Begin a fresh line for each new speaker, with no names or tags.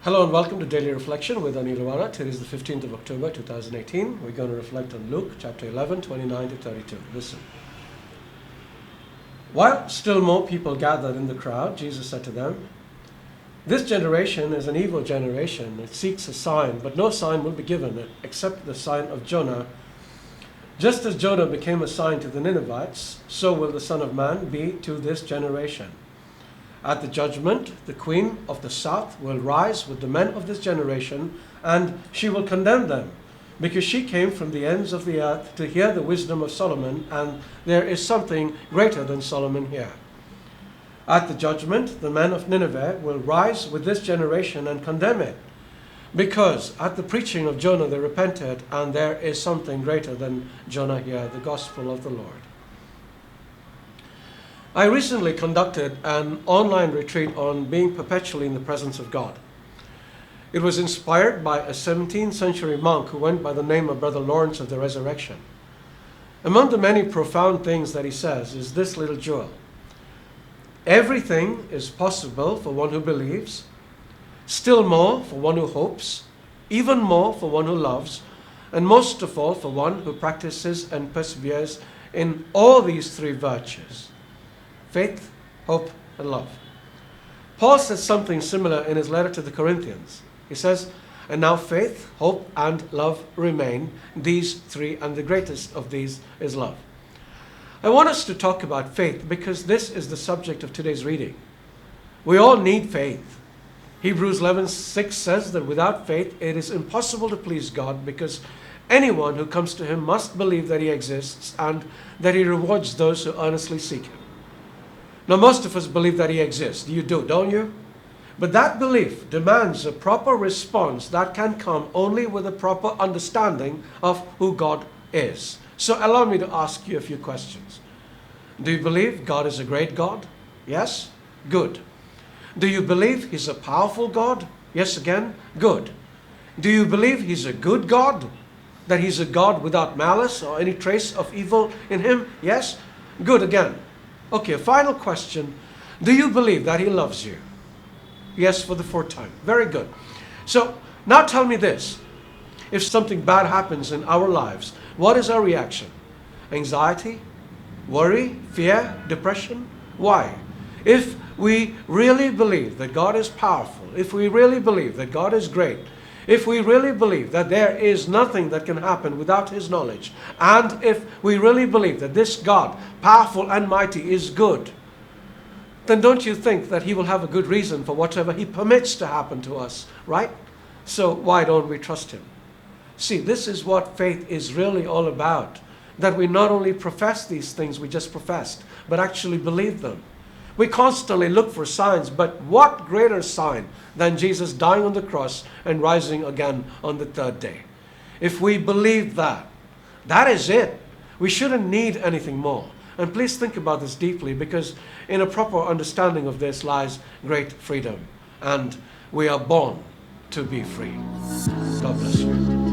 Hello and welcome to Daily Reflection with Aneel Aranha. Today is the 15th of October 2018. We're going to reflect on Luke chapter 11, 29 to 32. Listen. While still more people gathered in the crowd, Jesus said to them, "This generation is an evil generation. It seeks a sign, but no sign will be given it except the sign of Jonah. Just as Jonah became a sign to the Ninevites, so will the Son of Man be to this generation. At the judgment, the queen of the south will rise with the men of this generation, and she will condemn them, because she came from the ends of the earth to hear the wisdom of Solomon, and there is something greater than Solomon here. At the judgment, the men of Nineveh will rise with this generation and condemn it, because at the preaching of Jonah they repented, and there is something greater than Jonah here, the gospel of the Lord." I recently conducted an online retreat on being perpetually in the presence of God. It was inspired by a 17th century monk who went by the name of Brother Lawrence of the Resurrection. Among the many profound things that he says is this little jewel: everything is possible for one who believes, still more for one who hopes, even more for one who loves, and most of all for one who practices and perseveres in all these three virtues: faith, hope, and love. Paul says something similar in his letter to the Corinthians. He says, "And now faith, hope, and love remain, these three, and the greatest of these is love." I want us to talk about faith because this is the subject of today's reading. We all need faith. Hebrews 11:6 says that without faith it is impossible to please God, because anyone who comes to him must believe that he exists and that he rewards those who earnestly seek him. Now, most of us believe that he exists. You do, don't you? But that belief demands a proper response that can come only with a proper understanding of who God is. So allow me to ask you a few questions. Do you believe God is a great God? Yes? Good. Do you believe he's a powerful God? Yes, again? Good. Do you believe he's a good God? That he's a God without malice or any trace of evil in him? Yes? Good again. Okay, a final question. Do you believe that he loves you? Yes, for the fourth time. Very good. So now tell me this. If something bad happens in our lives, what is our reaction? Anxiety? Worry? Fear? Depression? Why? If we really believe that God is powerful, if we really believe that God is great, if we really believe that there is nothing that can happen without his knowledge, and if we really believe that this God, powerful and mighty, is good, then don't you think that he will have a good reason for whatever he permits to happen to us, right? So why don't we trust him? See, this is what faith is really all about. That we not only profess these things we just professed, but actually believe them. We constantly look for signs, but what greater sign than Jesus dying on the cross and rising again on the third day? If we believe that, that is it. We shouldn't need anything more. And please think about this deeply, because in a proper understanding of this lies great freedom. And we are born to be free. God bless you.